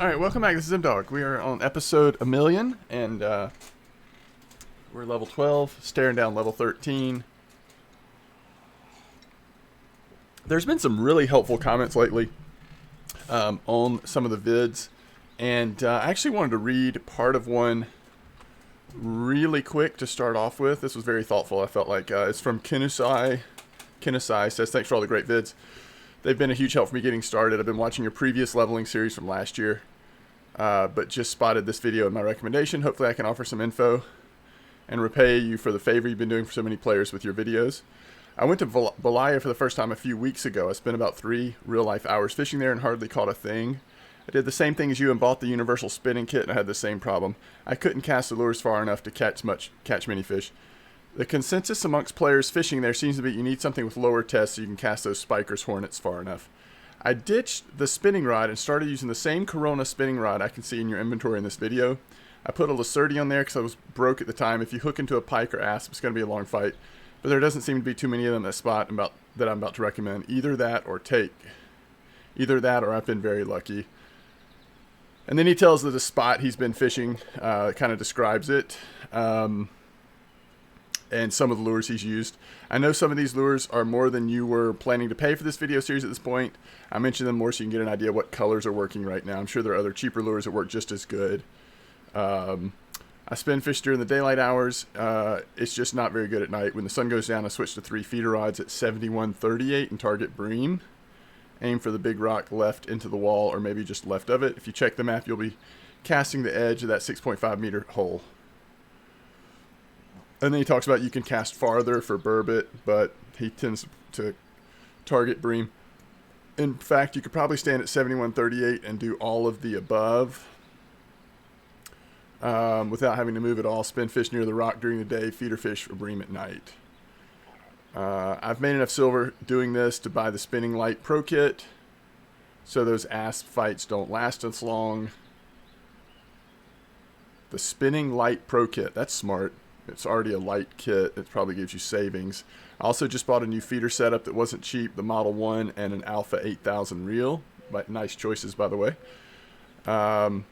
Alright, welcome back. This is MDawg. We are on episode a million, and we're level 12, staring down level 13. There's been some really helpful comments lately on some of the vids, and I actually wanted to read part of one really quick to start off with. This was very thoughtful, I felt like. It's from Kinusai. Kinusai says, thanks for all the great vids. They've been a huge help for me getting started. I've been watching your previous leveling series from last year, but just spotted this video in my recommendation. Hopefully I can offer some info and repay you for the favor you've been doing for so many players with your videos. I went to Belaya for the first time a few weeks ago. I spent about 3 real-life hours fishing there and hardly caught a thing. I did the same thing as you and bought the universal spinning kit, and I had the same problem. I couldn't cast the lures far enough to catch many fish. The consensus amongst players fishing there seems to be you need something with lower tests so you can cast those spikers hornets far enough. I ditched the spinning rod and started using the same Corona spinning rod I can see in your inventory in this video. I put a Lacerti on there because I was broke at the time. If you hook into a pike or asp, it's going to be a long fight. But there doesn't seem to be too many of them at spot that I'm about to recommend. Either that or I've been very lucky. And then he tells the spot he's been fishing, kind of describes it. And some of the lures he's used. I know some of these lures are more than you were planning to pay for this video series at this point. I mention them more so you can get an idea what colors are working right now. I'm sure there are other cheaper lures that work just as good. I spin fish during the daylight hours. It's just not very good at night. When the sun goes down, I switch to 3 feeder rods at 71.38 and target Bream. Aim for the big rock left into the wall or maybe just left of it. If you check the map, you'll be casting the edge of that 6.5 meter hole. And then he talks about you can cast farther for burbot, but he tends to target Bream. In fact, you could probably stand at 71.38 and do all of the above without having to move at all. Spin fish near the rock during the day, feeder fish for Bream at night. I've made enough silver doing this to buy the Spinning Light Pro Kit, so those asp fights don't last as long. The Spinning Light Pro Kit, that's smart. It's already a light kit. It probably gives you savings. I also just bought a new feeder setup that wasn't cheap, the Model 1 and an Alpha 8000 reel. Nice choices, by the way. All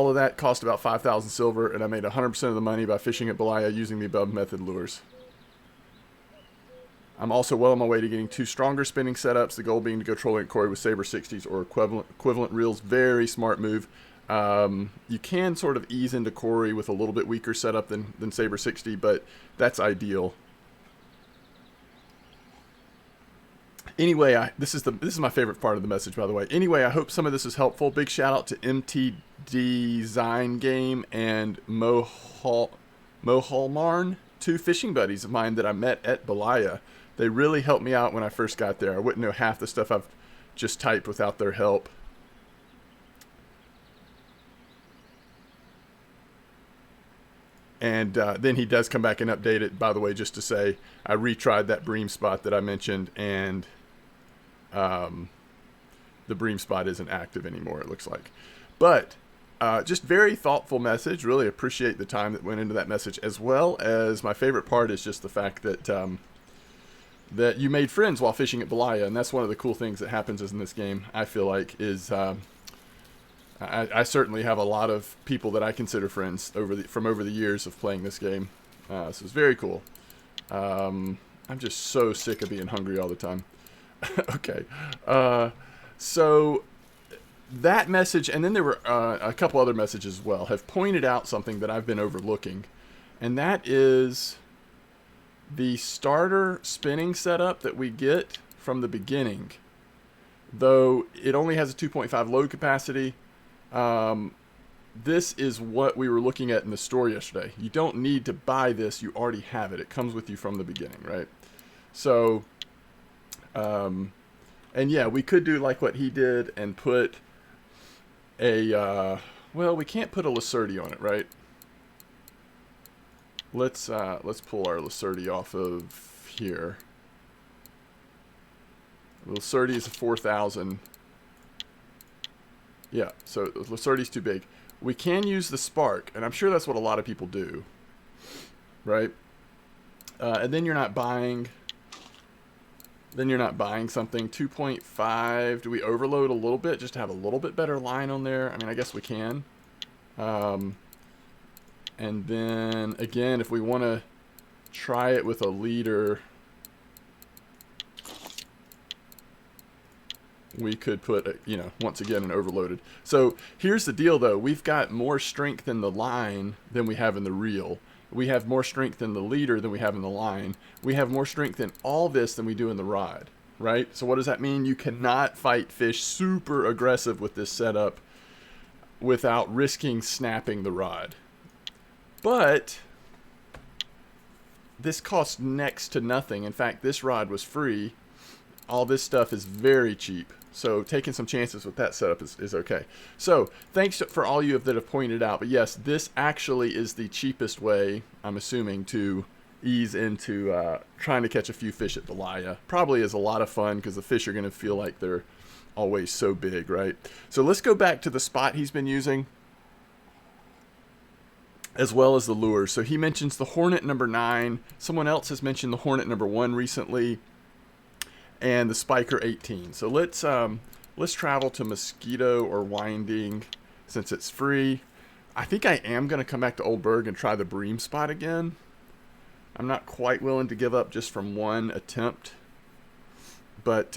of that cost about 5,000 silver, and I made 100% of the money by fishing at Belaya using the above method lures. I'm also well on my way to getting 2 stronger spinning setups, the goal being to go trolling at Cory with Saber 60s or equivalent reels. Very smart move. You can sort of ease into Cory with a little bit weaker setup than Saber 60, but that's ideal. Anyway, this is my favorite part of the message, by the way. Anyway, I hope some of this is helpful. Big shout out to MT Design Game and Mohalmarn, 2 fishing buddies of mine that I met at Belaya. They really helped me out when I first got there. I wouldn't know half the stuff I've just typed without their help. And then he does come back and update it, by the way, just to say I retried that Bream spot that I mentioned, and the Bream spot isn't active anymore, it looks like. But just very thoughtful message. Really appreciate the time that went into that message, as well as my favorite part is just the fact that that you made friends while fishing at Belaya, and that's one of the cool things that happens in this game, I feel like, is I certainly have a lot of people that I consider friends from over the years of playing this game. So it's very cool. I'm just so sick of being hungry all the time. Okay. So that message, and then there were a couple other messages as well, have pointed out something that I've been overlooking. And that is the starter spinning setup that we get from the beginning. Though it only has a 2.5 load capacity, this is what we were looking at in the store yesterday. You don't need to buy this. You already have it. It comes with you from the beginning, right? So, and yeah, we could do like what he did and put a, well, we can't put a Lacerti on it, right? Let's pull our Lacerti off of here. The Lacerti is a 4,000. Yeah, so Lacerti's too big. We can use the Spark, and I'm sure that's what a lot of people do, right? And then you're not buying then you're not buying something. 2.5, do we overload a little bit just to have a little bit better line on there? I mean, I guess we can. And then, again, if we want to try it with a leader, we could put, you know, once again, an overloaded. So here's the deal, though. We've got more strength in the line than we have in the reel. We have more strength in the leader than we have in the line. We have more strength in all this than we do in the rod, right? So what does that mean? You cannot fight fish super aggressive with this setup without risking snapping the rod. But this costs next to nothing. In fact, this rod was free. All this stuff is very cheap. So taking some chances with that setup is okay. So thanks for all you that have pointed out. But yes, this actually is the cheapest way, I'm assuming, to ease into trying to catch a few fish at Belaya. Probably is a lot of fun because the fish are going to feel like they're always so big, right? So let's go back to the spot he's been using, as well as the lures. So he mentions the Hornet number 9. Someone else has mentioned the Hornet number 1 recently, and the Spiker 18. So let's travel to Mosquito or Winding since it's free. I think I am going to come back to Old Burg and try the Bream spot again. I'm not quite willing to give up just from one attempt, but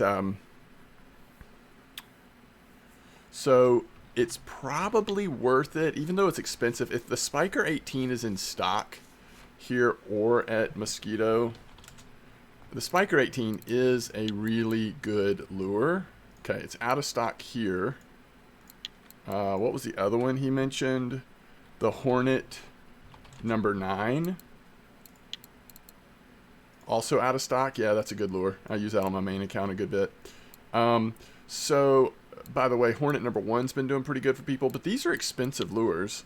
so it's probably worth it, even though it's expensive. If the Spiker 18 is in stock here or at Mosquito, the Spiker 18 is a really good lure. Okay, it's out of stock here. What was the other one he mentioned? The Hornet number 9. Also out of stock. Yeah, that's a good lure. I use that on my main account a good bit. So, by the way, Hornet number 1's been doing pretty good for people, but these are expensive lures.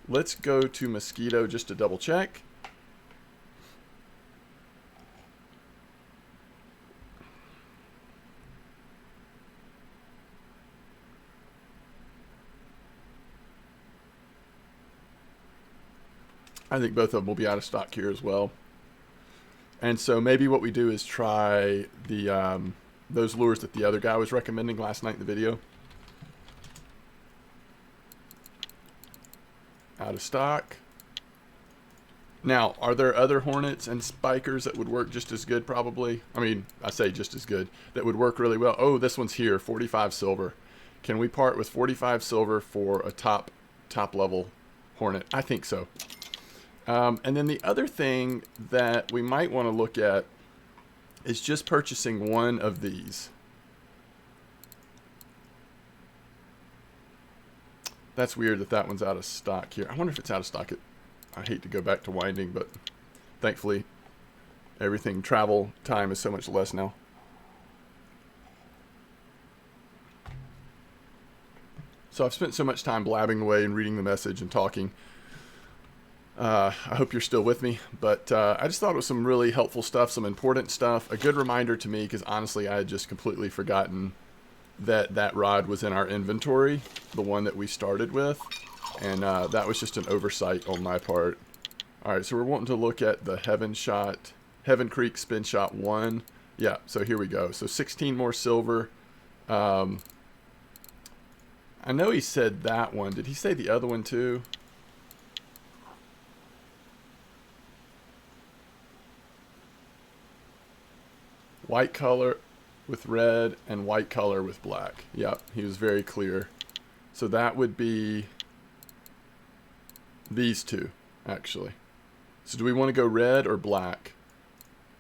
Let's go to Mosquito just to double check. I think both of them will be out of stock here as well. And so maybe what we do is try the those lures that the other guy was recommending last night in the video. Out of stock. Now, are there other Hornets and Spikers that would work just as good probably? I mean, I say just as good. That would work really well. Oh, this one's here, 45 silver. Can we part with 45 silver for a top level Hornet? I think so. And then the other thing that we might want to look at is just purchasing one of these. That's weird that that one's out of stock here. I wonder if it's out of stock. I hate to go back to Winding, but thankfully everything, travel time is so much less now. So I've spent so much time blabbing away and reading the message and talking. I hope you're still with me, but I just thought it was some really helpful stuff, some important stuff, a good reminder to me, because honestly I had just completely forgotten that that rod was in our inventory, the one that we started with, and that was just an oversight on my part. Alright, so we're wanting to look at the Heaven Creek Spin Shot 1. Yeah, so here we go. So 16 more silver. I know he said that one. Did he say the other one too? White color with red and white color with black. Yep, he was very clear. So that would be these two, actually. So do we want to go red or black?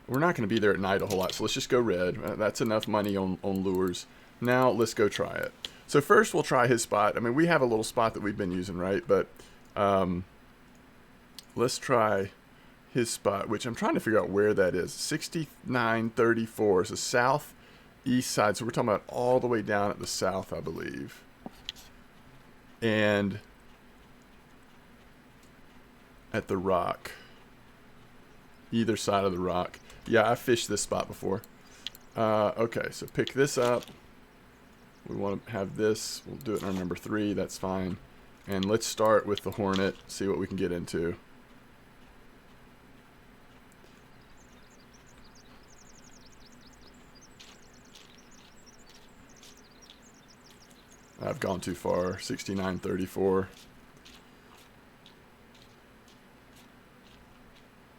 We're not going to be there at night a whole lot, so let's just go red. That's enough money on lures. Now let's go try it. So first we'll try his spot. I mean, we have a little spot that we've been using, right? But let's try his spot, which I'm trying to figure out where that is. 6934. So southeast side. So we're talking about all the way down at the south, I believe. And at the rock. Either side of the rock. Yeah, I fished this spot before. Okay, so pick this up. We want to have this. We'll do it in our number 3. That's fine. And let's start with the Hornet. See what we can get into. I've gone too far. 69.34.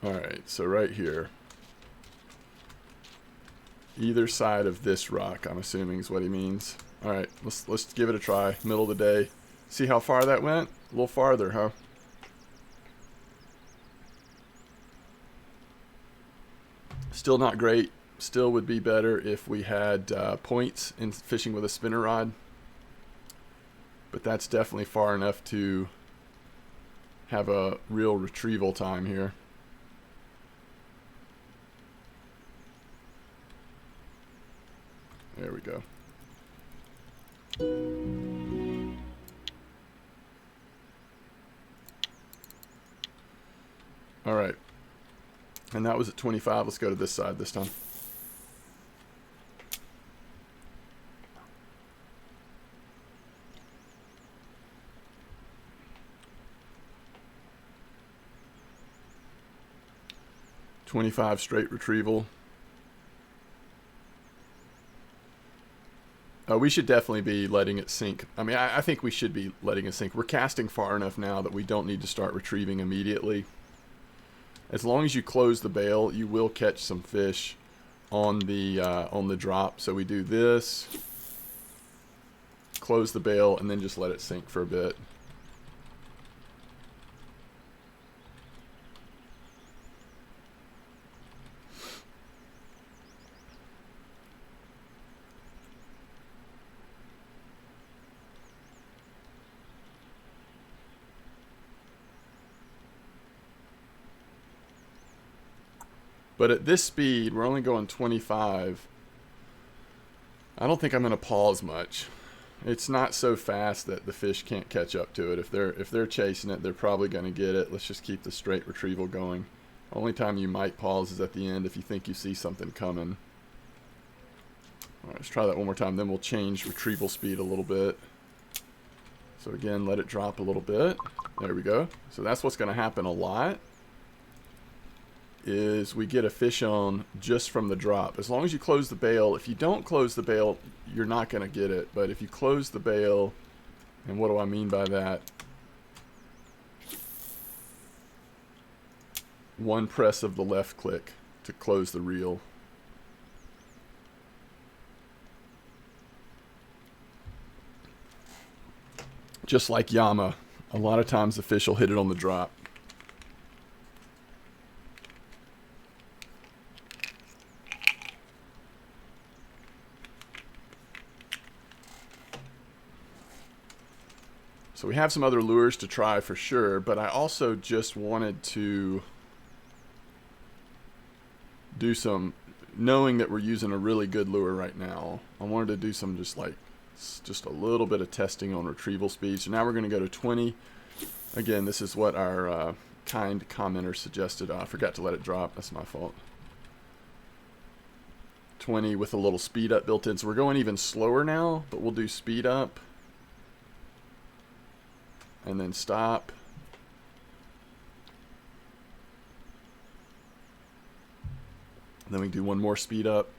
Alright, so right here. Either side of this rock, I'm assuming is what he means. Alright, let's give it a try. Middle of the day. See how far that went? A little farther, huh? Still not great. Still would be better if we had points in fishing with a spinner rod. But that's definitely far enough to have a real retrieval time here. There we go. All right. And that was at 25. Let's go to this side this time. .25 straight retrieval. We should definitely be letting it sink. I mean, I think we should be letting it sink. We're casting far enough now that we don't need to start retrieving immediately. As long as you close the bail, you will catch some fish on the drop. So we do this, close the bail, and then just let it sink for a bit. But at this speed, we're only going 25. I don't think I'm going to pause much. It's not so fast that the fish can't catch up to it. If they're chasing it, they're probably going to get it. Let's just keep the straight retrieval going. Only time you might pause is at the end if you think you see something coming. All right, let's try that one more time. Then we'll change retrieval speed a little bit. So again, let it drop a little bit. There we go. So that's what's going to happen a lot. Is we get a fish on just from the drop. As long as you close the bail, if you don't close the bail, you're not going to get it. But if you close the bail, and what do I mean by that? One press of the left click to close the reel. Just like Yama, a lot of times the fish will hit it on the drop. So we have some other lures to try for sure, but I also just wanted to do some, knowing that we're using a really good lure right now, I wanted to do some just a little bit of testing on retrieval speed. So now we're going to go to 20. Again, this is what our kind commenter suggested. I forgot to let it drop. That's my fault. 20 with a little speed up built in. So we're going even slower now, but we'll do speed up. And then stop. Then we do one more speed up.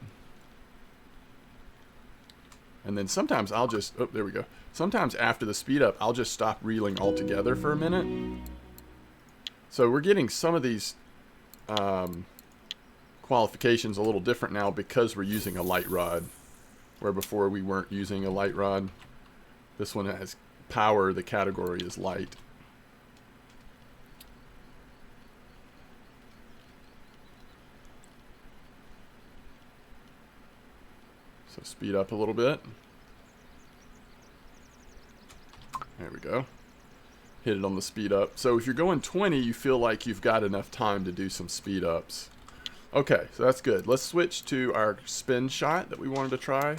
And then sometimes I'll just, oh, there we go. Sometimes after the speed up, I'll just stop reeling altogether for a minute. So we're getting some of these qualifications a little different now because we're using a light rod, where before we weren't using a light rod. This one has power, the category is light. So speed up a little bit. There we go. Hit it on the speed up. So if you're going 20, you feel like you've got enough time to do some speed ups. Okay, so that's good. Let's switch to our spin shot that we wanted to try.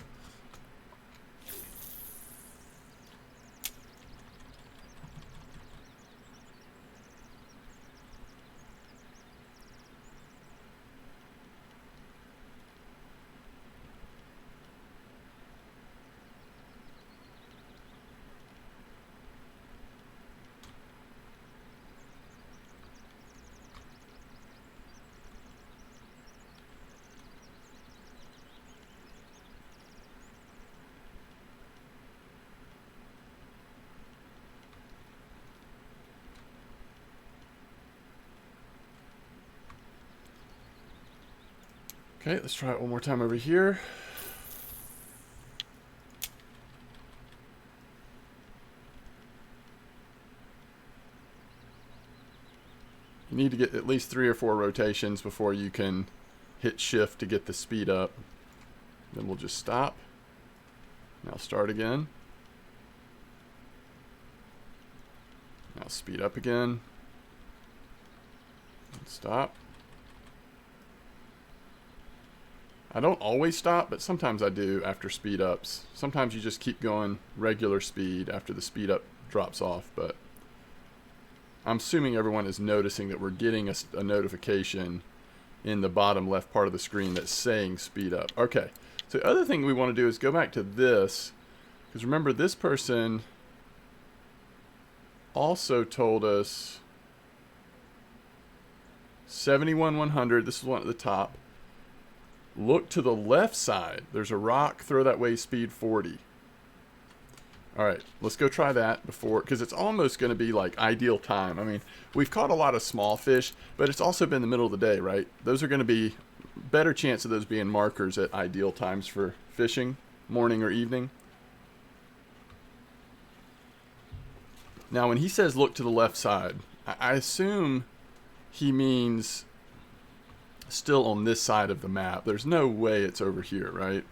Okay, let's try it one more time over here. You need to get at least 3 or 4 rotations before you can hit shift to get the speed up. Then we'll just stop. Now start again. Now speed up again. And stop. I don't always stop, but sometimes I do after speed ups. Sometimes you just keep going regular speed after the speed up drops off, but I'm assuming everyone is noticing that we're getting a notification in the bottom left part of the screen that's saying speed up. Okay, so the other thing we want to do is go back to this, because remember this person also told us 71-100, this is one at the top. Look to the left side. There's a rock, throw that way, speed 40. All right, let's go try that before, because it's almost going to be like ideal time. I mean, we've caught a lot of small fish, but it's also been the middle of the day, right? Those are going to be better chance of those being markers at ideal times for fishing, morning or evening. Now, when he says look to the left side, I assume he means still on this side of the map. There's no way it's over here, right?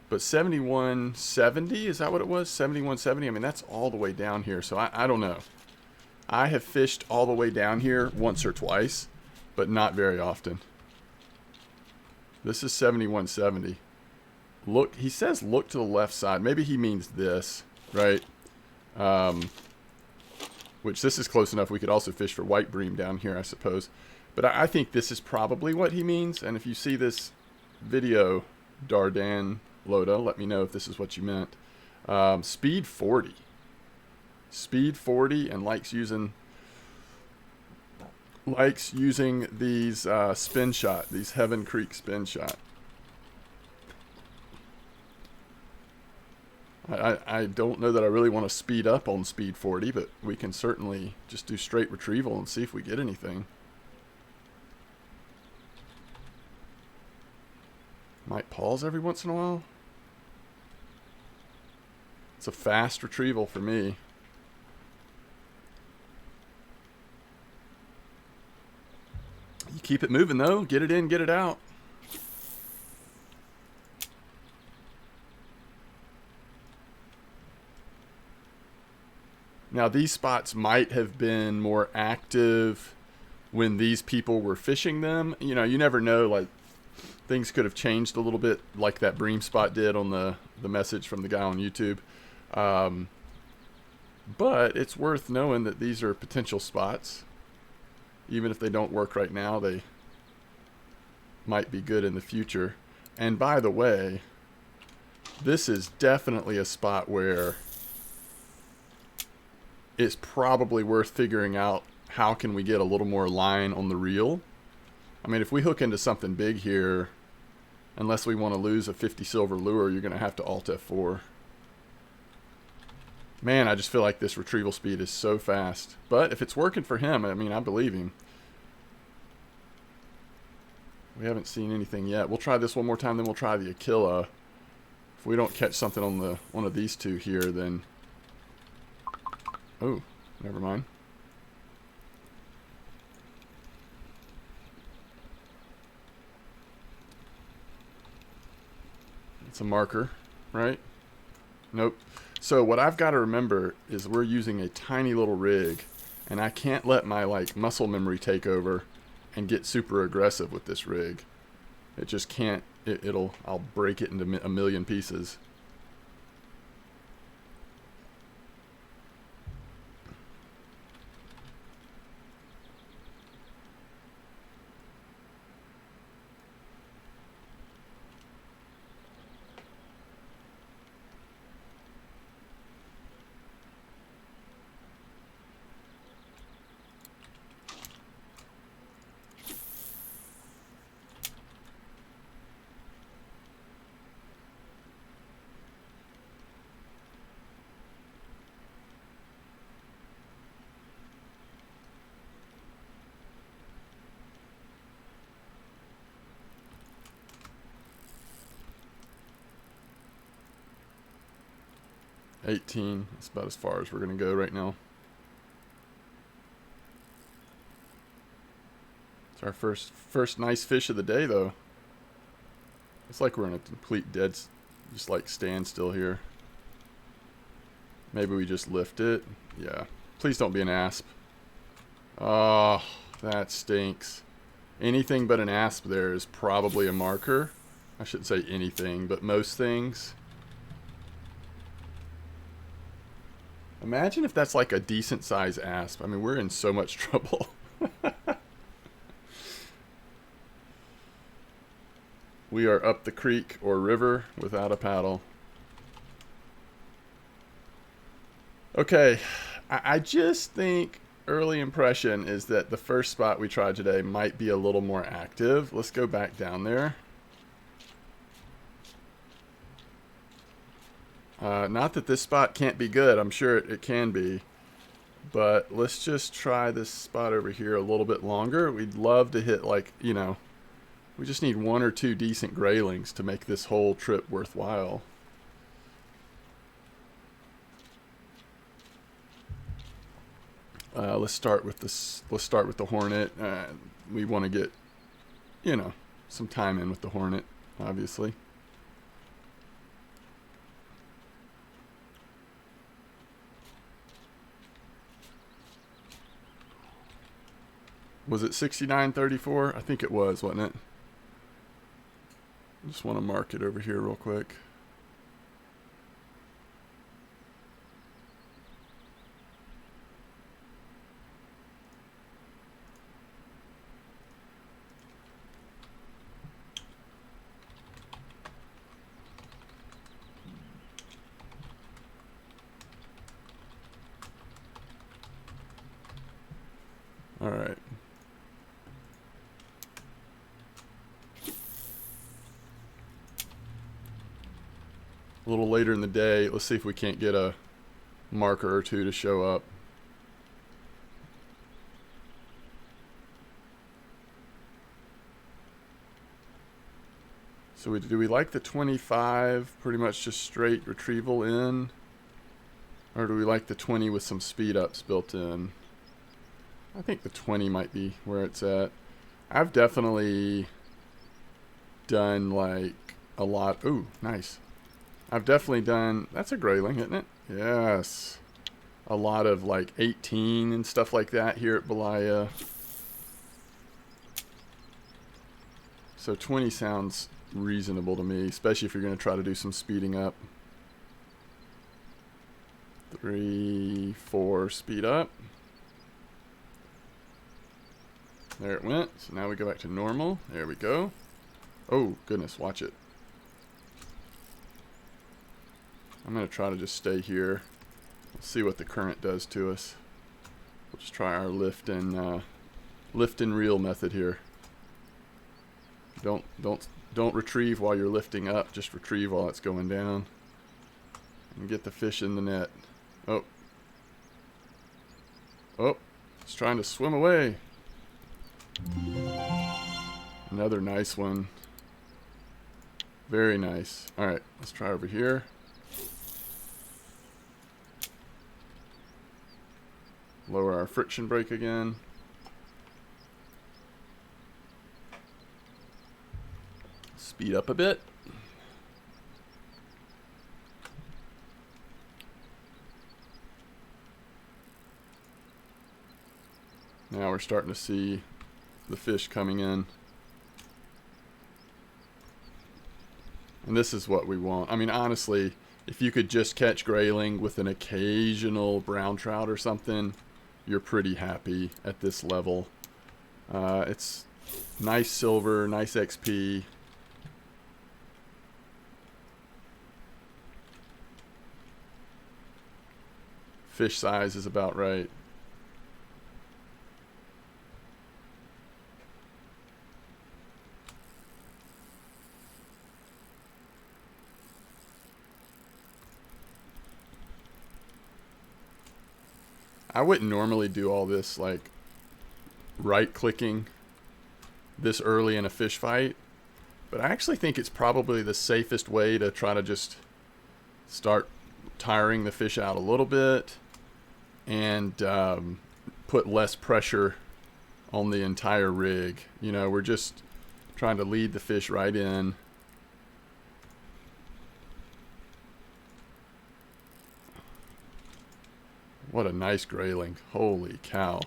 But 7170, is that what it was? 7170, I mean, that's all the way down here, so I don't know. I have fished all the way down here once or twice, but not very often. This is 7170. Look, he says look to the left side. Maybe he means this, right? Which this is close enough. We could also fish for white bream down here, I suppose. But I think this is probably what he means. And if you see this video, Dardan Loda, let me know if this is what you meant. Speed 40. Speed 40, and likes using these spin shot, these Heaven Creek spin shot. I don't know that I really want to speed up on speed 40, but we can certainly just do straight retrieval and see if we get anything. Might pause every once in a while. It's a fast retrieval for me. You keep it moving though, get it in, get it out. Now these spots might have been more active when these people were fishing them. You know, you never know, like things could have changed a little bit like that Bream spot did on the message from the guy on YouTube. But it's worth knowing that these are potential spots. Even if they don't work right now, they might be good in the future. And by the way, this is definitely a spot where it's probably worth figuring out how can we get a little more line on the reel. I mean, if we hook into something big here, unless we want to lose a 50 silver lure, you're going to have to Alt F4. Man, I just feel like this retrieval speed is so fast. But if it's working for him, I mean, I believe him. We haven't seen anything yet. We'll try this one more time, then we'll try the Aquila. If we don't catch something on one of these two here, then... Oh, never mind. It's a marker, right? Nope. So what I've got to remember is we're using a tiny little rig, and I can't let my muscle memory take over and get super aggressive with this rig. It just can't. I'll break it into a million pieces. 18. That's about as far as we're going to go right now. It's our first nice fish of the day, though. It's like we're in a complete just like standstill here. Maybe we just lift it. Yeah. Please don't be an asp. Oh, that stinks. Anything but an asp there is probably a marker. I shouldn't say anything, but most things. Imagine if that's like a decent size asp. I mean, we're in so much trouble. We are up the creek or river without a paddle. Okay, I just think early impression is that the first spot we tried today might be a little more active. Let's go back down there. Not that this spot can't be good. I'm sure it can be. But let's just try this spot over here a little bit longer. We'd love to hit, like, you know, we just need 1 or 2 decent graylings to make this whole trip worthwhile. Let's start with this. Let's start with the hornet. We want to get, you know, some time in with the hornet, obviously. Was it 69.34? I think it was, wasn't it? I just want to mark it over here real quick. All right. A little later in the day, let's see if we can't get a marker or 2 to show up. So do we like the 25, pretty much just straight retrieval in? Or do we like the 20 with some speed ups built in? I think the 20 might be where it's at. I've definitely done like a lot. Ooh, nice. I've definitely done, that's a grayling, isn't it? Yes. A lot of like 18 and stuff like that here at Belaya. So 20 sounds reasonable to me, especially if you're going to try to do some speeding up. 3, 4, speed up. There it went. So now we go back to normal. There we go. Oh, goodness, watch it. I'm going to try to just stay here. Let's see what the current does to us. We'll just try our lift and reel method here. Don't retrieve while you're lifting up. Just retrieve while it's going down. And get the fish in the net. Oh. Oh, it's trying to swim away. Another nice one. Very nice. All right, let's try over here. Lower our friction brake again. Speed up a bit. Now we're starting to see the fish coming in. And this is what we want. I mean, honestly, if you could just catch grayling with an occasional brown trout or something, you're pretty happy at this level. It's nice silver, nice XP. Fish size is about right. I wouldn't normally do all this like right-clicking this early in a fish fight, but I actually think it's probably the safest way to try to just start tiring the fish out a little bit and put less pressure on the entire rig. You know, we're just trying to lead the fish right in. What a nice grayling. Holy cow.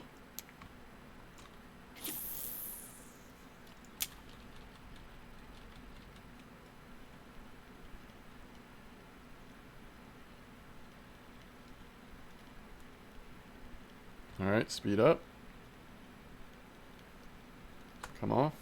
All right, speed up. Come off.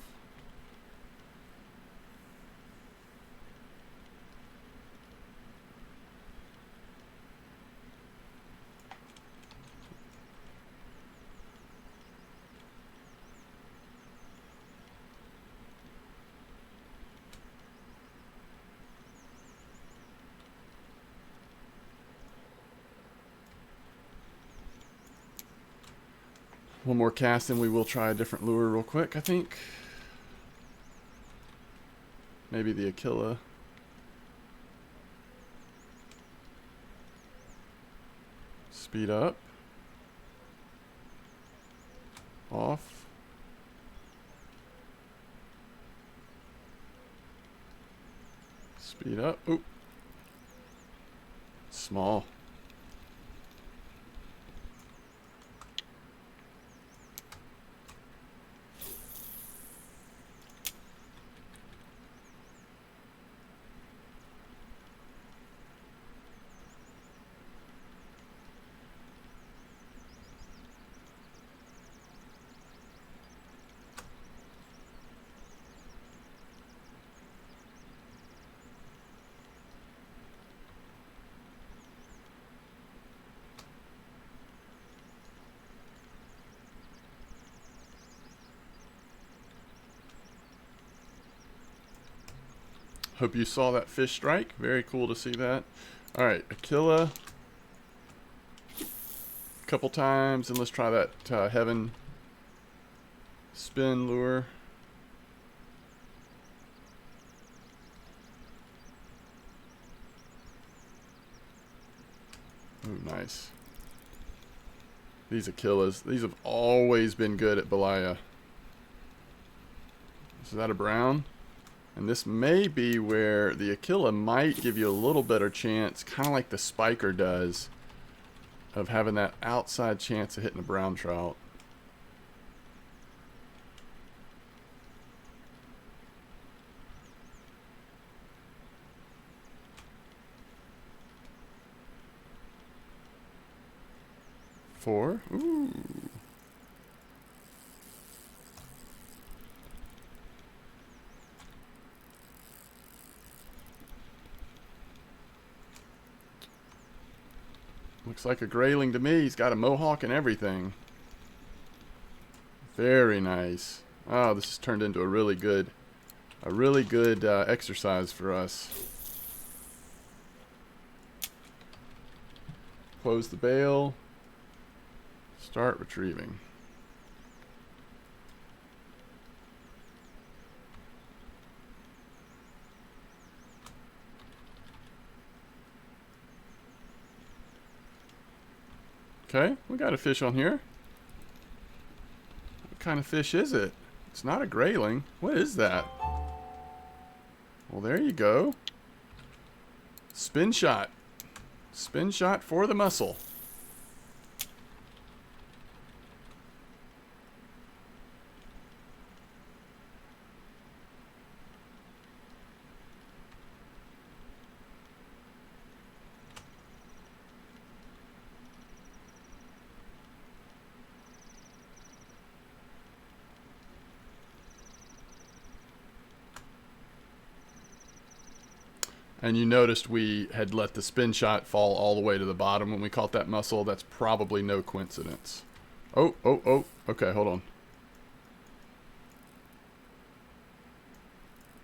One more cast and we will try a different lure real quick, I think. Maybe the Aquila. Speed up. Off. Speed up. Oop. Small. Hope you saw that fish strike. Very cool to see that. All right, Aquila. A couple times, and let's try that heaven spin lure. Ooh, nice. These Aquilas, these have always been good at Belaya. Is that a brown? And this may be where the Aquila might give you a little better chance, kind of like the spiker does, of having that outside chance of hitting a brown trout. Four. Ooh. Looks like a grayling to me. He's got a mohawk and everything. Very nice. Oh, this has turned into a really good exercise for us. Close the bail. Start retrieving. Okay, we got a fish on here. What kind of fish is it? It's not a grayling. What is that? Well, there you go. Spin shot. Spin shot for the mussel. And you noticed we had let the spin shot fall all the way to the bottom when we caught that mussel. That's probably no coincidence. Oh. Okay, hold on.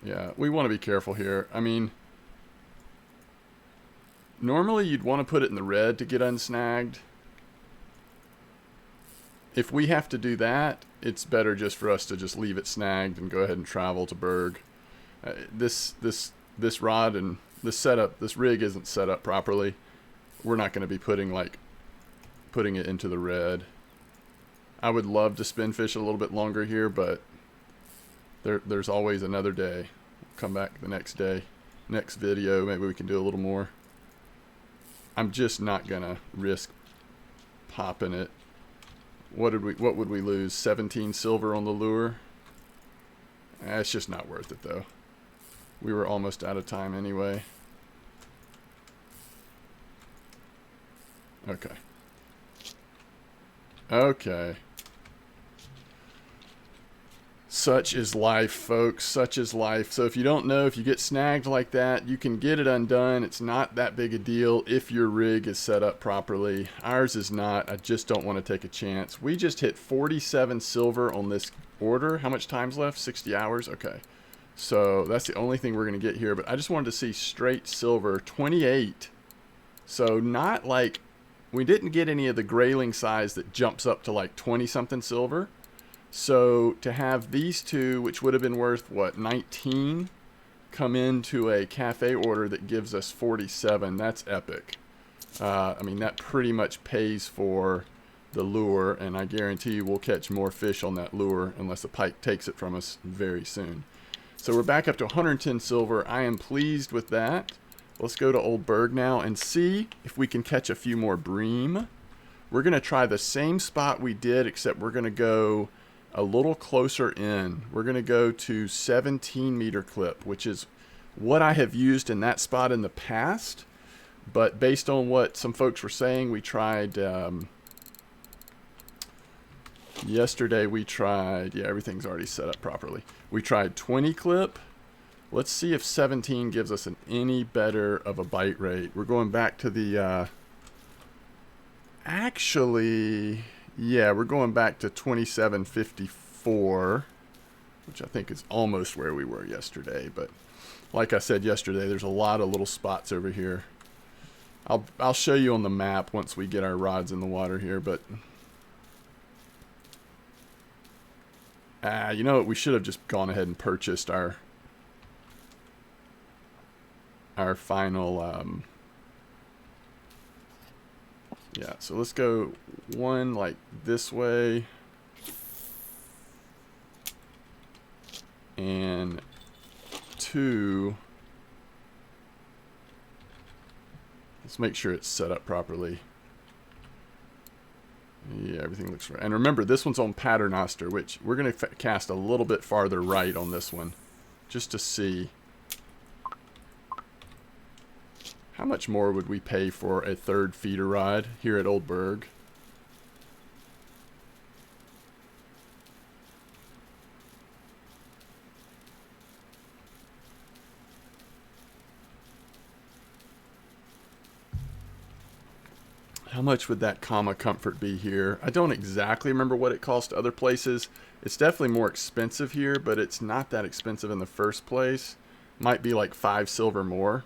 Yeah, we want to be careful here. I mean, normally you'd want to put it in the red to get unsnagged. If we have to do that, it's better just for us to just leave it snagged and go ahead and travel to Burg. This rod and this setup, this rig isn't set up properly, we're not going to be putting it into the red. I would love to spin fish a little bit longer here, but there's always another day. Come back the next day, next video, maybe we can do a little more. I'm just not gonna risk popping it. What would we lose? 17 silver on the lure? It's just not worth it though. We were almost out of time anyway. Okay. Okay. Such is life, folks. Such is life. So if you don't know, if you get snagged like that, you can get it undone. It's not that big a deal if your rig is set up properly. Ours is not. I just don't want to take a chance. We just hit 47 silver on this order. How much time's left? 60 hours? Okay. So that's the only thing we're going to get here. But I just wanted to see straight silver. 28. So not like... We didn't get any of the grayling size that jumps up to like 20-something silver. So to have these two, which would have been worth, what, 19, come into a cafe order that gives us 47, that's epic. I mean, that pretty much pays for the lure, and I guarantee you we'll catch more fish on that lure unless the pike takes it from us very soon. So we're back up to 110 silver. I am pleased with that. Let's go to Old Burg now and see if we can catch a few more bream. We're going to try the same spot we did, except we're going to go a little closer in. We're going to go to 17 meter clip, which is what I have used in that spot in the past. But based on what some folks were saying, we tried, yesterday we tried, yeah, everything's already set up properly. We tried 20 clip. Let's see if 17 gives us any better of a bite rate. We're going back to the, actually... Yeah, we're going back to 2754, which I think is almost where we were yesterday. But like I said yesterday, there's a lot of little spots over here. I'll show you on the map once we get our rods in the water here. But you know what? We should have just gone ahead and purchased our final. Yeah, so let's go one like this way. And two. Let's make sure it's set up properly. Yeah, everything looks right. And remember, this one's on Paternoster, which we're going to cast a little bit farther right on this one. Just to see. How much more would we pay for a third feeder rod here at Old Burg? How much would that Comma Comfort be here? I don't exactly remember what it cost other places. It's definitely more expensive here, but it's not that expensive in the first place. Might be like 5 silver more.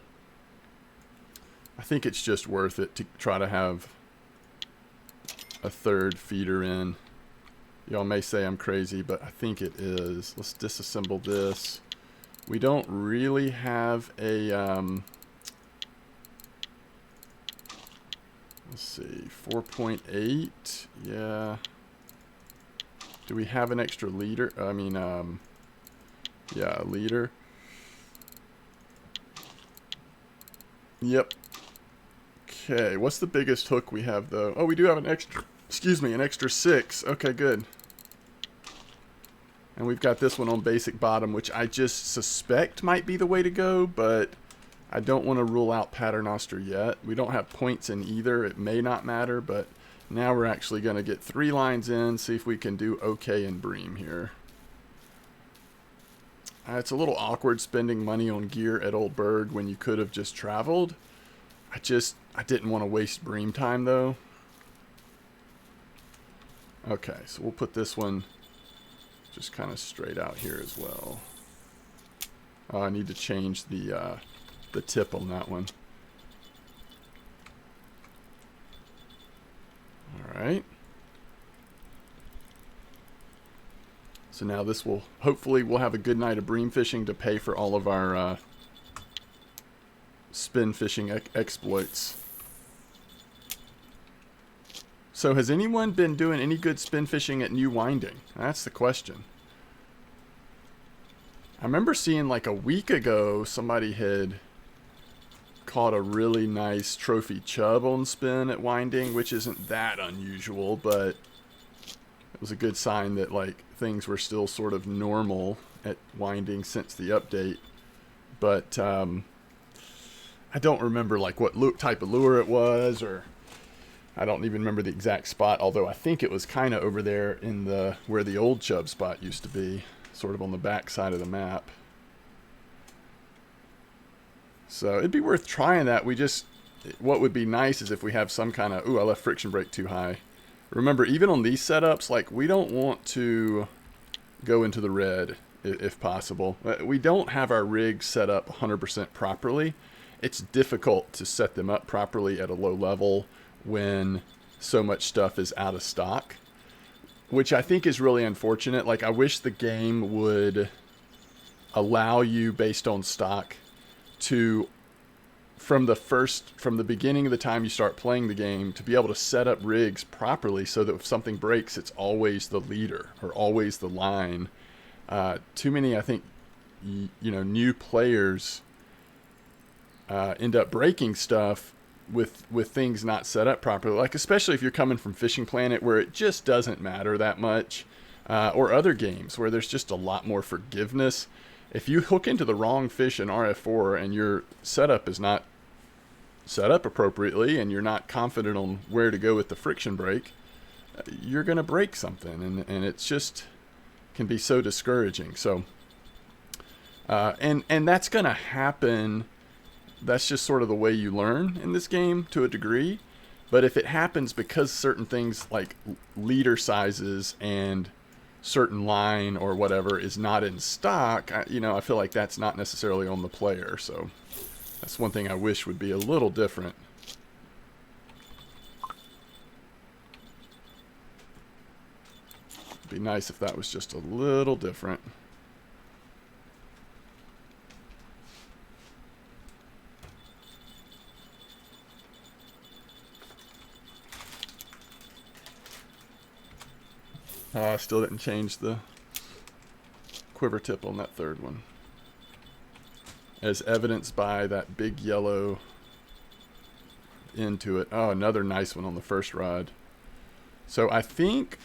I think it's just worth it to try to have a third feeder in. Y'all may say I'm crazy, but I think it is. Let's disassemble this. We don't really have a, let's see, 4.8, yeah. Do we have an extra leader? I mean, yeah, a leader. Yep. Okay, what's the biggest hook we have though? Oh, we do have an extra, excuse me, an extra 6. Okay, good. And we've got this one on basic bottom, which I just suspect might be the way to go, but I don't want to rule out Paternoster yet. We don't have points in either. It may not matter, but now we're actually going to get 3 lines in, see if we can do okay in Bream here. It's a little awkward spending money on gear at Old Burg when you could have just traveled. I didn't want to waste Bream time though. Okay, so we'll put this one just kind of straight out here as well. I need to change the tip on that one. All right. So now this will, hopefully we'll have a good night of bream fishing to pay for all of our spin fishing exploits. So has anyone been doing any good spin fishing at New Winding? That's the question. I remember seeing like a week ago somebody had caught a really nice trophy chub on spin at Winding, which isn't that unusual, but it was a good sign that like things were still sort of normal at Winding since the update. But I don't remember like what type of lure it was, or I don't even remember the exact spot, although I think it was kind of over there in the where the old chub spot used to be, sort of on the back side of the map. So it'd be worth trying that. What would be nice is if we have some kind of, I left friction brake too high. Remember, even on these setups, like we don't want to go into the red if possible. We don't have our rigs set up 100% properly. It's difficult to set them up properly at a low level when so much stuff is out of stock, which I think is really unfortunate. Like I wish the game would allow you, based on stock, to from the beginning of the time you start playing the game, to be able to set up rigs properly so that if something breaks, it's always the leader or always the line. Too many, I think, new players end up breaking stuff with things not set up properly. Like especially if you're coming from Fishing Planet, where it just doesn't matter that much, or other games where there's just a lot more forgiveness. If you hook into the wrong fish in RF4 and your setup is not set up appropriately and you're not confident on where to go with the friction brake, you're going to break something, and it's just can be so discouraging. So and that's going to happen. That's just sort of the way you learn in this game to a degree. But if it happens because certain things like leader sizes and certain line or whatever is not in stock, I feel like that's not necessarily on the player. So that's one thing I wish would be a little different. It'd be nice if that was just a little different. I still didn't change the quiver tip on that third one, as evidenced by that big yellow end to it. Oh, another nice one on the first rod. So I think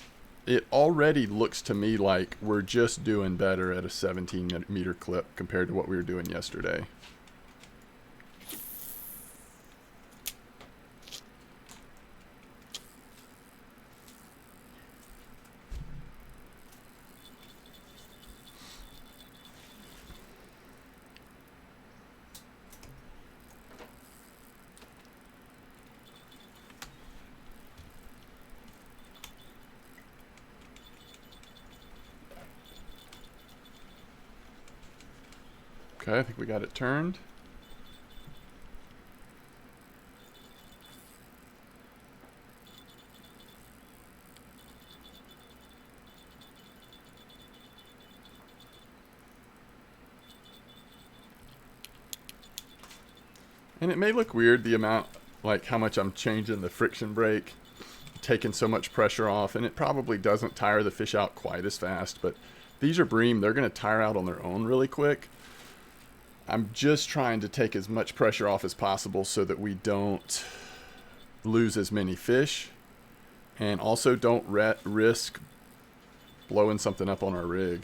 it already looks to me like we're just doing better at a 17 meter clip compared to what we were doing yesterday. Okay, I think we got it turned. And it may look weird, the amount, like how much I'm changing the friction brake, taking so much pressure off, and it probably doesn't tire the fish out quite as fast, but these are Bream. They're going to tire out on their own really quick. I'm just trying to take as much pressure off as possible so that we don't lose as many fish, and also don't risk blowing something up on our rig.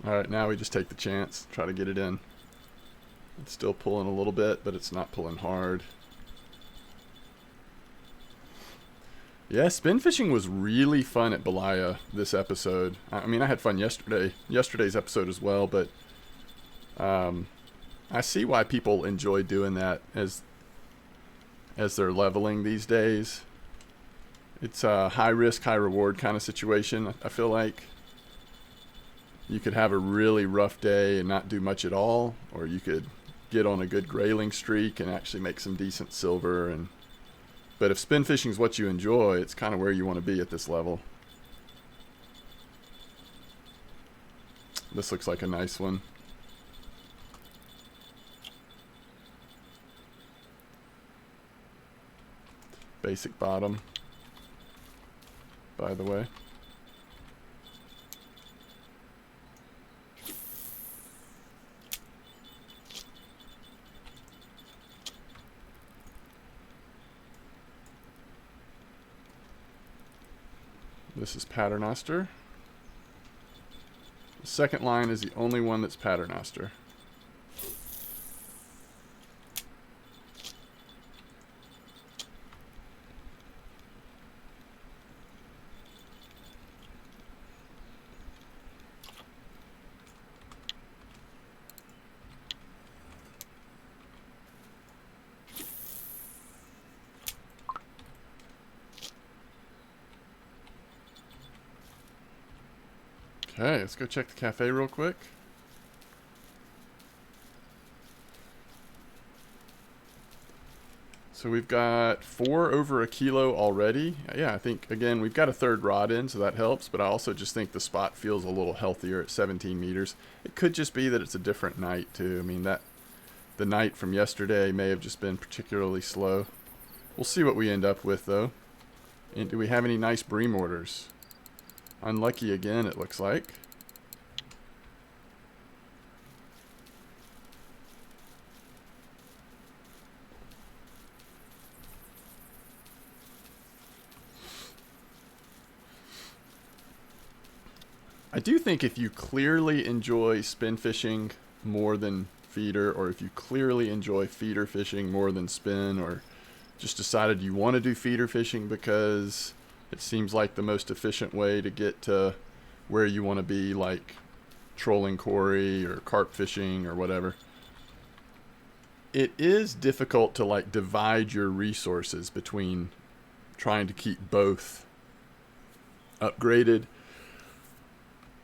Alright, now we just take the chance, try to get it in. It's still pulling a little bit, but it's not pulling hard. Yeah, spin fishing was really fun at Belaya this episode. I mean, I had fun yesterday's episode as well, but I see why people enjoy doing that as they're leveling these days. It's a high risk, high reward kind of situation, I feel like. You could have a really rough day and not do much at all, or you could get on a good grayling streak and actually make some decent silver. And But if spin fishing is what you enjoy, it's kind of where you want to be at this level. This looks like a nice one. Basic bottom, by the way. This is Paternoster. The second line is the only one that's Paternoster. Okay, let's go check the cafe real quick. So we've got 4 over a kilo already. Yeah, I think, again, we've got a third rod in, so that helps. But I also just think the spot feels a little healthier at 17 meters. It could just be that it's a different night, too. I mean, the night from yesterday may have just been particularly slow. We'll see what we end up with, though. And do we have any nice bream orders? Unlucky again, it looks like. I do think if you clearly enjoy spin fishing more than feeder, or if you clearly enjoy feeder fishing more than spin, or just decided you want to do feeder fishing because it seems like the most efficient way to get to where you want to be, like trolling Cory or carp fishing or whatever. It is difficult to like divide your resources between trying to keep both upgraded.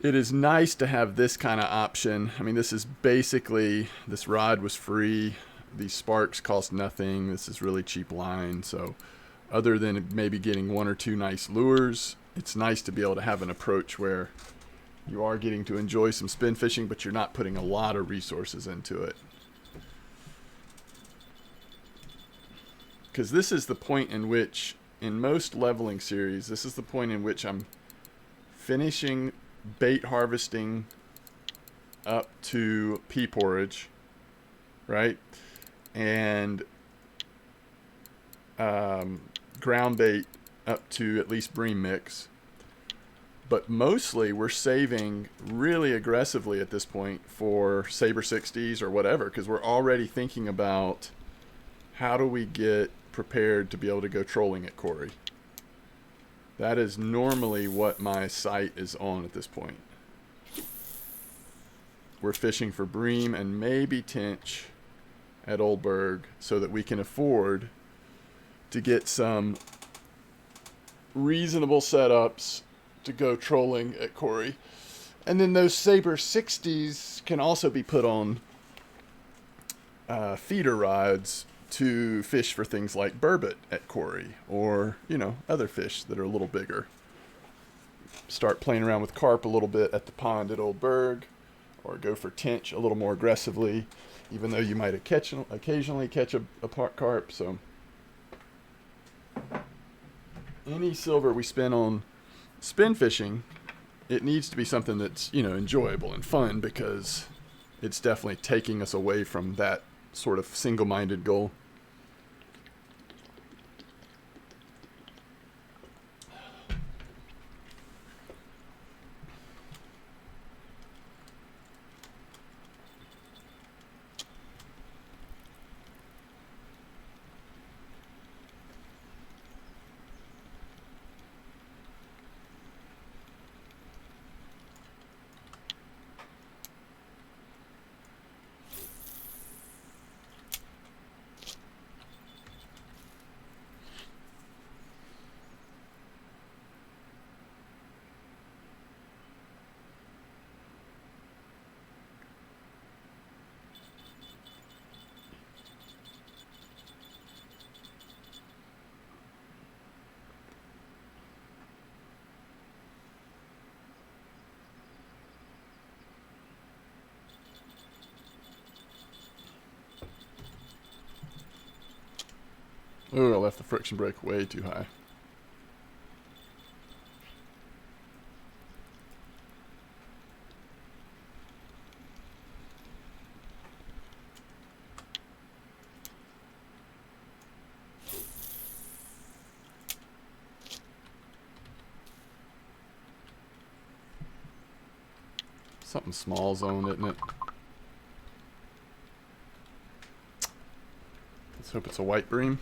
It is nice to have this kind of option. I mean, this is basically, this rod was free. These sparks cost nothing. This is really cheap line. So other than maybe getting 1 or 2 nice lures, it's nice to be able to have an approach where you are getting to enjoy some spin fishing, but you're not putting a lot of resources into it. Because this is the point in which, in most leveling series, this is the point in which I'm finishing bait harvesting up to pea porridge, right? And ground bait up to at least bream mix. But mostly we're saving really aggressively at this point for Saber 60s or whatever, because we're already thinking about how do we get prepared to be able to go trolling at Cory. That is normally what my sight is on at this point. We're fishing for bream and maybe tench at Old Burg so that we can afford to get some reasonable setups to go trolling at Cory. And then those Saber 60s can also be put on feeder rods to fish for things like burbot at Cory, or, you know, other fish that are a little bigger. Start playing around with carp a little bit at the pond at Old Burg, or go for tench a little more aggressively, even though you might occasionally catch a carp. So any silver we spend on spin fishing, it needs to be something that's, you know, enjoyable and fun, because it's definitely taking us away from that sort of single-minded goal. Oh, I left the friction brake way too high. Something small zone, isn't it? Let's hope it's a white Bream.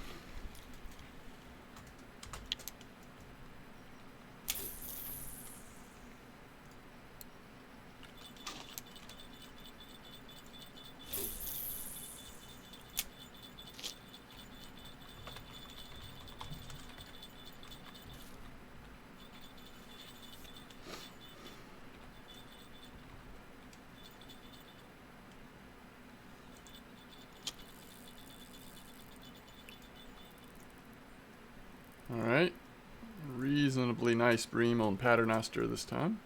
Alright, reasonably nice Bream on Paternoster this time.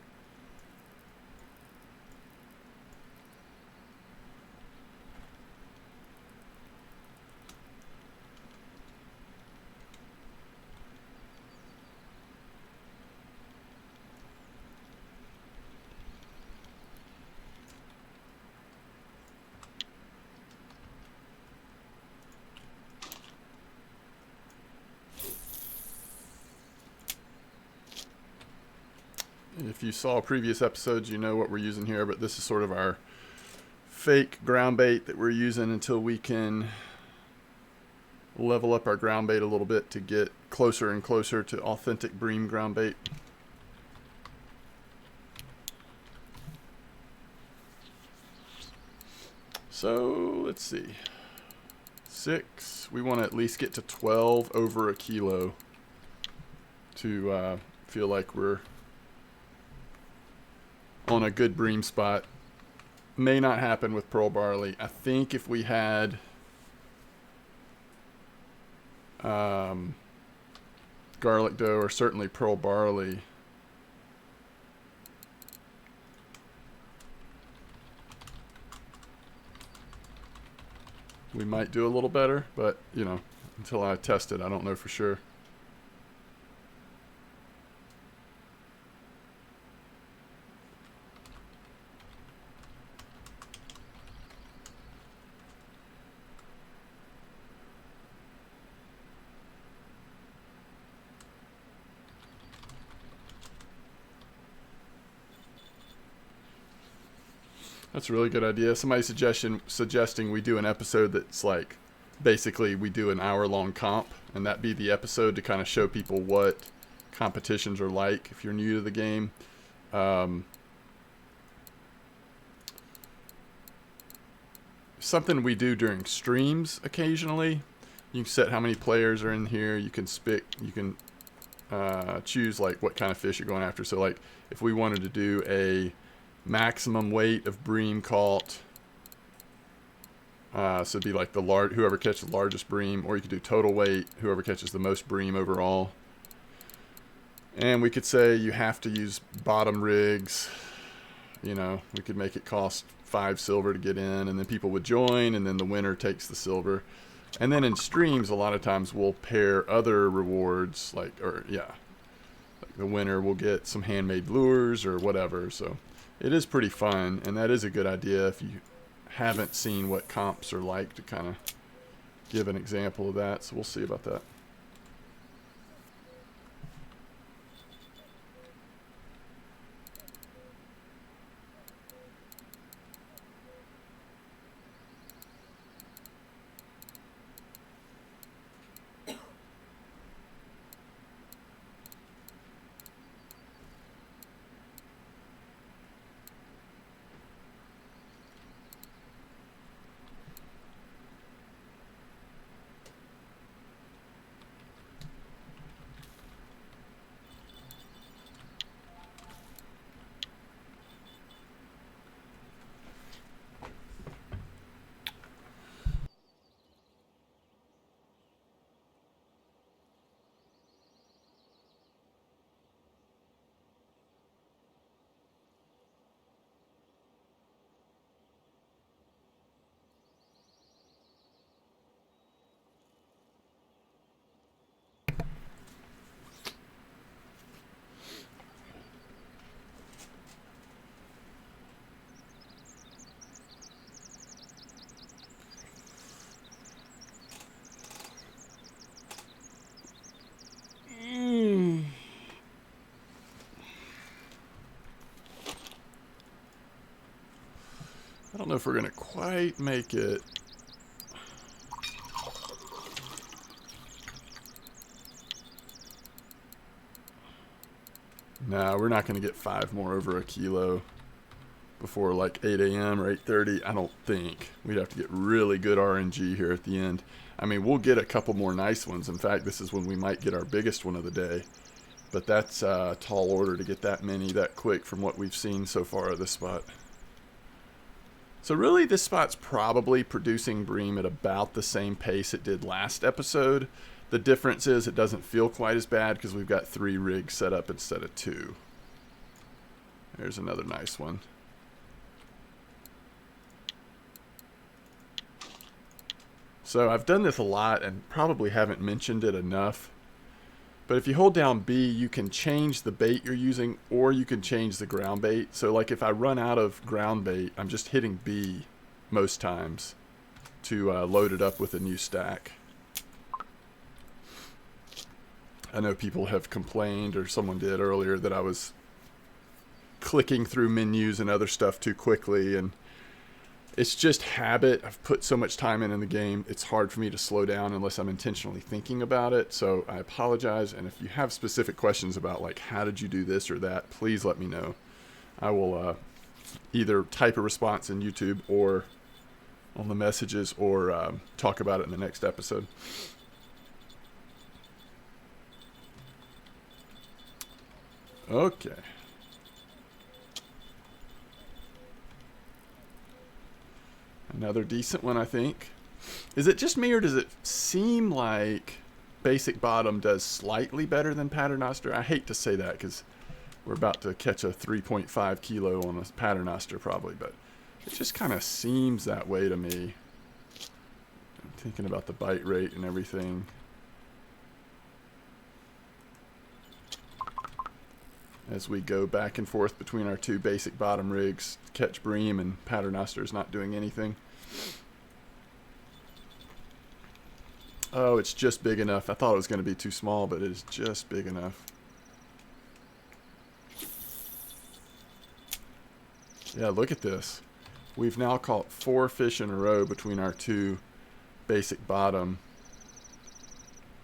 If you saw previous episodes, you know what we're using here, but this is sort of our fake ground bait that we're using until we can level up our ground bait a little bit to get closer and closer to authentic Bream ground bait. So let's see. 6. We want to at least get to 12 over a kilo to feel like we're on a good Bream spot. May not happen with pearl barley. I think if we had garlic dough or certainly pearl barley, we might do a little better, but you know, until I test it, I don't know for sure. That's a really good idea. Somebody suggesting we do an episode that's like, basically we do an hour-long comp, and that be the episode to kind of show people what competitions are like if you're new to the game. Something we do during streams occasionally. You can set how many players are in here. You can choose like what kind of fish you're going after. So like if we wanted to do a maximum weight of Bream caught, so it'd be like whoever catches the largest Bream, or you could do total weight, whoever catches the most Bream overall. And we could say you have to use bottom rigs. You know, we could make it cost 5 silver to get in, and then people would join, and then the winner takes the silver. And then in streams, a lot of times we'll pair other rewards, like the winner will get some handmade lures or whatever. So it is pretty fun, and that is a good idea if you haven't seen what comps are like, to kind of give an example of that. So we'll see about that. don't know if we're going to quite make it. No, we're not going to get 5 more over a kilo before like 8 a.m. or 8:30. I don't think. We'd have to get really good RNG here at the end. I mean, we'll get a couple more nice ones. In fact, this is when we might get our biggest one of the day. But that's a tall order to get that many that quick from what we've seen so far of this spot. So really, this spot's probably producing Bream at about the same pace it did last episode. The difference is it doesn't feel quite as bad because we've got 3 rigs set up instead of 2. There's another nice one. So I've done this a lot and probably haven't mentioned it enough. But if you hold down B, you can change the bait you're using, or you can change the ground bait. So like if I run out of ground bait, I'm just hitting B most times to load it up with a new stack. I know people have complained, or someone did earlier, that I was clicking through menus and other stuff too quickly, and it's just habit. I've put so much time in the game, it's hard for me to slow down unless I'm intentionally thinking about it. So I apologize, and if you have specific questions about like how did you do this or that, please let me know. I will either type a response in YouTube or on the messages, or talk about it in the next episode. Okay. Another decent one, I think. Is it just me, or does it seem like Basic Bottom does slightly better than Paternoster? I hate to say that because we're about to catch a 3.5 kilo on a Paternoster probably, but it just kind of seems that way to me. I'm thinking about the bite rate and everything. As we go back and forth between our 2 Basic Bottom rigs, catch Bream and Paternoster is not doing anything. Oh, it's just big enough. I thought it was going to be too small, but it is just big enough. Yeah, look at this. We've now caught 4 fish in a row between our 2 Basic Bottom.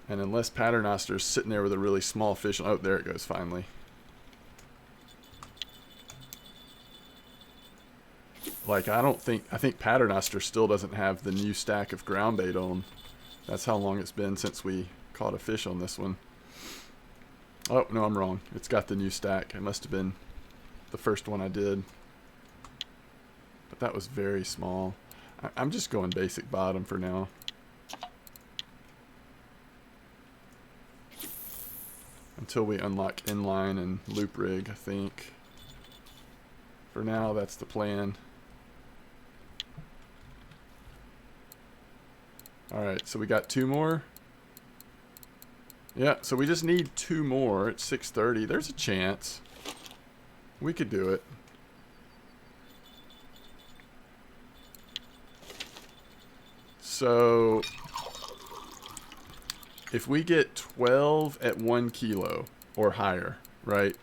And unless Paternoster's sitting there with a really small fish, oh, there it goes finally. Like, I think Paternoster still doesn't have the new stack of ground bait on. That's how long it's been since we caught a fish on this one. Oh, no, I'm wrong. It's got the new stack. It must have been the first one I did. But that was very small. I'm just going Basic Bottom for now. Until we unlock inline and loop rig, I think. For now, that's the plan. Alright, so we got 2 more. Yeah, so we just need 2 more. It's 6:30. There's a chance. We could do it. So, if we get 12 at 1 kilo or higher, right,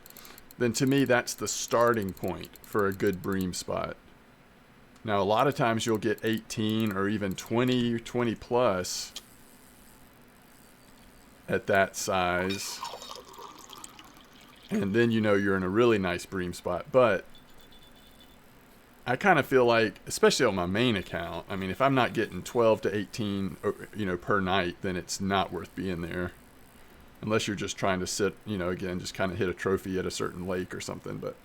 then to me that's the starting point for a good Bream spot. Now, a lot of times you'll get 18 or even 20 plus at that size. And then you know you're in a really nice Bream spot. But I kind of feel like, especially on my main account, I mean, if I'm not getting 12 to 18, per night, then it's not worth being there. Unless you're just trying to sit, again, just kind of hit a trophy at a certain lake or something. But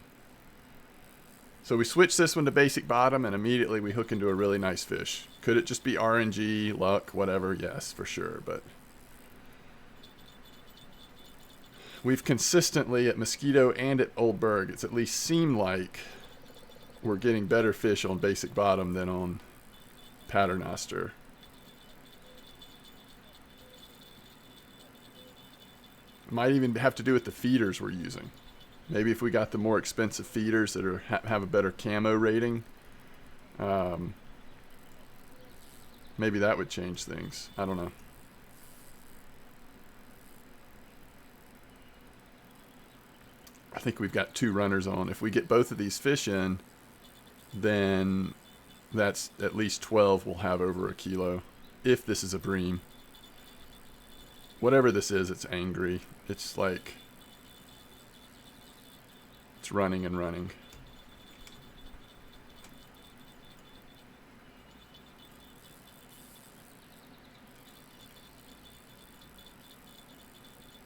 so we switch this one to Basic Bottom, and immediately we hook into a really nice fish. Could it just be RNG, luck, whatever? Yes, for sure. But we've consistently, at Mosquito and at Old Burg, it's at least seemed like we're getting better fish on Basic Bottom than on Paternoster. Might even have to do with the feeders we're using. Maybe if we got the more expensive feeders that have a better camo rating, maybe that would change things. I don't know. I think we've got 2 runners on. If we get both of these fish in, then that's at least 12 will have over a kilo. If this is a bream. Whatever this is, it's angry. It's like, it's running and running.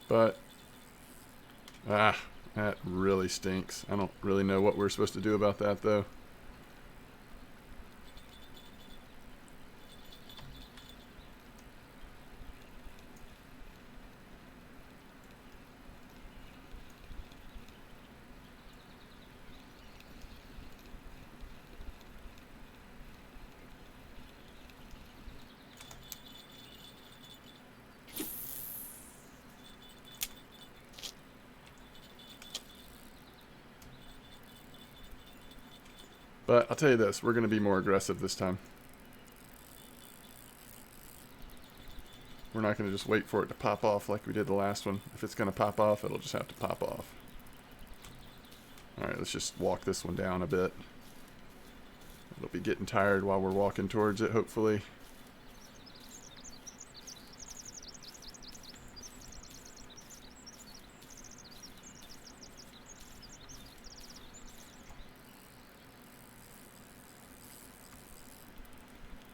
But, that really stinks. I don't really know what we're supposed to do about that, though. But I'll tell you this, we're going to be more aggressive this time. We're not going to just wait for it to pop off like we did the last one. If it's going to pop off, it'll just have to pop off. Alright, let's just walk this one down a bit. It'll be getting tired while we're walking towards it, hopefully.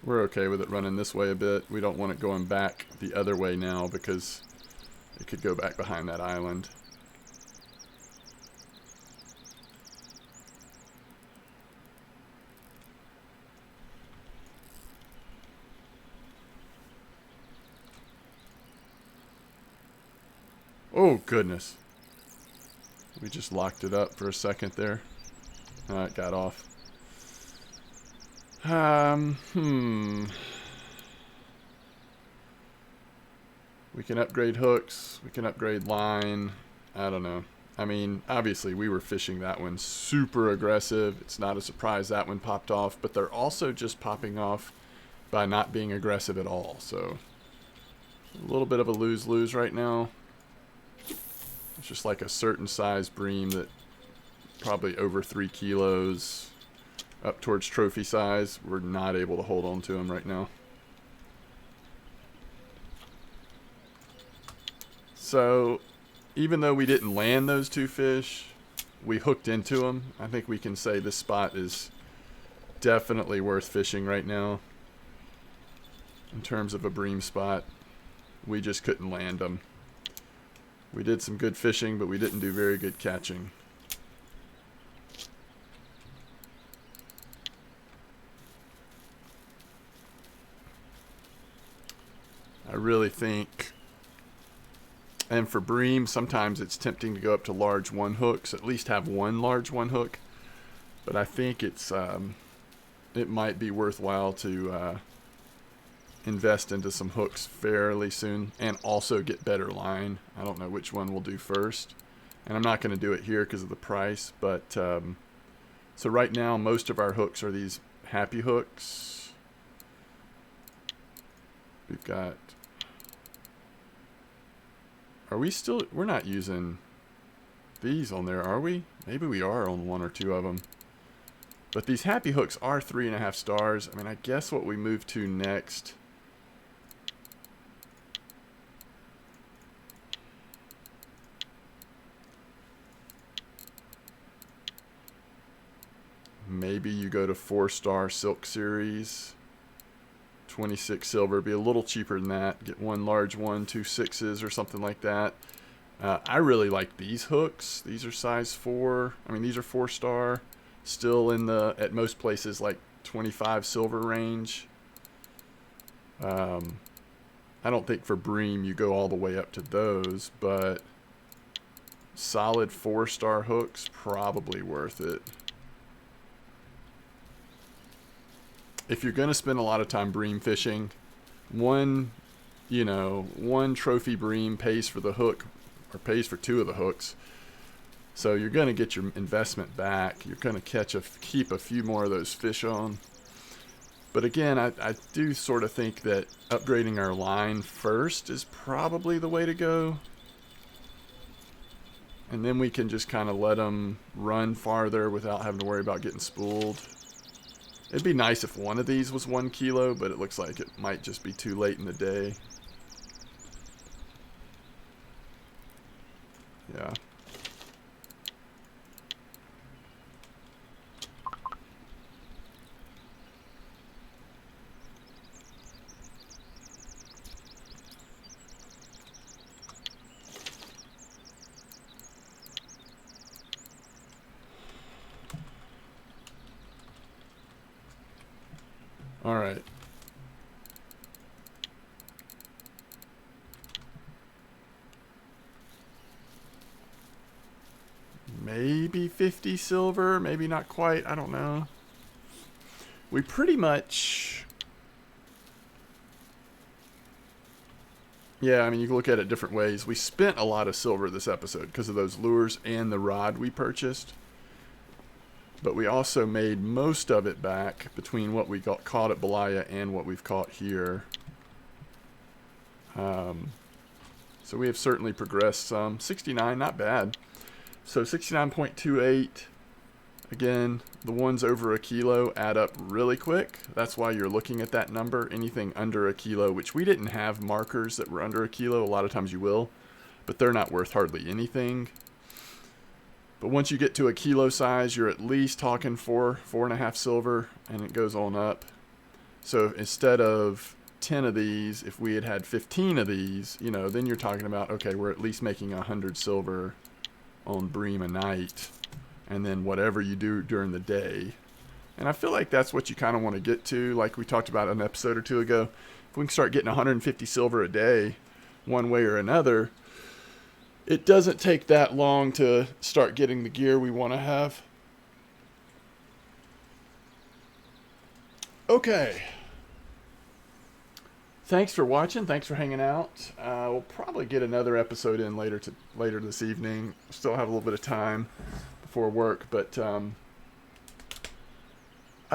We're okay with it running this way a bit. We don't want it going back the other way now because it could go back behind that island. Oh, goodness. We just locked it up for a second there. It got off. We can upgrade hooks. We can upgrade line. I don't know. I mean, obviously we were fishing that one super aggressive. It's not a surprise that one popped off, but they're also just popping off by not being aggressive at all. So a little bit of a lose-lose right now. It's just like a certain size bream that probably over 3 kilos up towards trophy size. We're not able to hold on to them right now. So even though we didn't land those 2 fish, we hooked into them. I think we can say this spot is definitely worth fishing right now. In terms of a bream spot, we just couldn't land them. We did some good fishing, but we didn't do very good catching. I really think, and for bream, sometimes it's tempting to go up to large 1 hooks, at least have 1 large 1 hook. But I think it's it might be worthwhile to invest into some hooks fairly soon and also get better line. I don't know which one we'll do first, and I'm not going to do it here because of the price, but so right now most of our hooks are these happy hooks. We've got, we're not using these on there, are we? Maybe we are on 1 or 2 of them. But these happy hooks are 3.5 stars. I mean, I guess what we move to next, maybe you go to 4-star Silk Series. 26 silver, be a little cheaper than that. Get 1 large one, 2 6s or something like that. I really like these hooks. These are size 4. I mean, these are 4-star. Still in the, at most places, like 25 silver range. I don't think for bream you go all the way up to those, but solid 4-star hooks, probably worth it. If you're going to spend a lot of time bream fishing, one trophy bream pays for the hook, or pays for 2 of the hooks. So you're going to get your investment back. You're going to keep a few more of those fish on. But again, I do sort of think that upgrading our line first is probably the way to go. And then we can just kind of let them run farther without having to worry about getting spooled. It'd be nice if one of these was 1 kilo, but it looks like it might just be too late in the day. Yeah. All right. Maybe 50 silver, maybe not quite, I don't know. We pretty much... Yeah, I mean, you can look at it different ways. We spent a lot of silver this episode because of those lures and the rod we purchased. But we also made most of it back between what we got caught at Belaya and what we've caught here. So we have certainly progressed some. 69, not bad. So 69.28. Again, the ones over a kilo add up really quick. That's why you're looking at that number. Anything under a kilo, which we didn't have markers that were under a kilo. A lot of times you will, but they're not worth hardly anything. But once you get to a kilo size, you're at least talking 4.5 silver, and it goes on up. So instead of 10 of these, if we had had 15 of these, you know, then you're talking about, okay, we're at least making 100 silver on Bream a night, and then whatever you do during the day. And I feel like that's what you kind of want to get to, like we talked about an episode or two ago. If we can start getting 150 silver a day, one way or another, it doesn't take that long to start getting the gear we want to have. Okay. Thanks for watching. Thanks for hanging out. We'll probably get another episode in later this evening. Still have a little bit of time before work, but I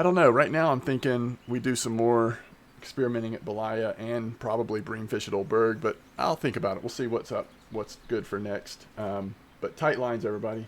don't know. Right now I'm thinking we do some more experimenting at Belaya and probably Bream fish at Old Burg, but I'll think about it. We'll see what's up, what's good for next. But tight lines, everybody.